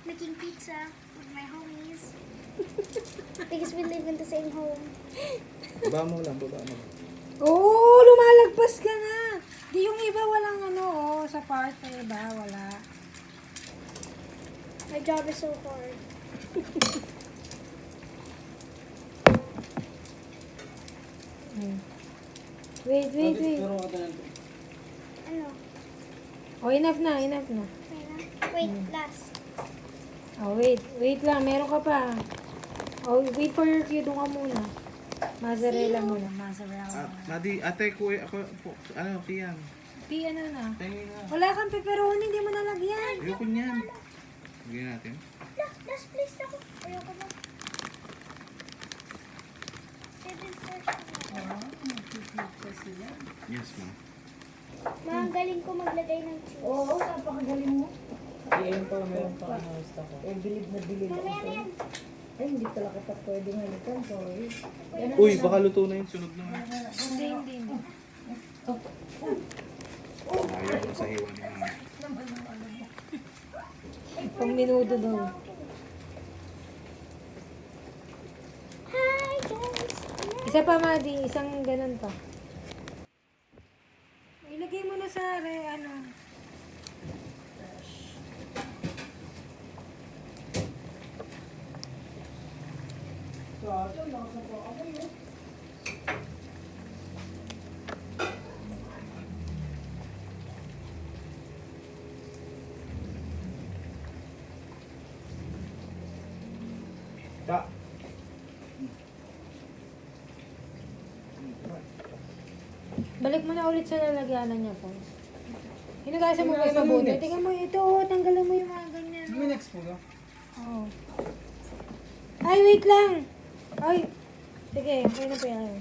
Making pizza with my homies. Because we live in the same home. Baba mo lang, baba mo. Oo, lumalagpas ka na. Di yung iba walang sa part na iba, wala. My job is so hard. Wait. Ano? Oh, enough na. Okay na? Wait, last. Oh, wait lang, meron ka pa. Oh, wait for your cue, doon ka muna. Mozzarella muna, mozzarella. Madi, ate, kuya, ako, Kian. Ano na? Tingin na. Wala kang pepperoni, hindi mo nalagyan. Ayoko niyan. Bigyan natin. Last please ako. Ayoko na. 7 sessions. Yes, ma'am. Ang galing ko maglagay ng cheese. Oo, napakagaling mo. Iyon pa, meron pa ang gusto ko. Eh, bilib na bilib ako. Mamaya na yan. Ay, hindi talaga pa pwede ngalitan, sorry. Uy, baka luto na yung sunod na. Hindi. Ayaw ko sa hiwa ni mama. Pang minuto daw. Hi guys! Isa pa, Madi. Isang ganun pa. Ilagay mo na sa Ba? Balik mo na ulit sa lalagyanan niya, po. Hinugasan mo ba yung mabuti? Tingnan mo ito, tanggalan mo yung mga ganyan. May next po, no? Oo. Ay, wait lang! Ay! Sige, okay na po yan.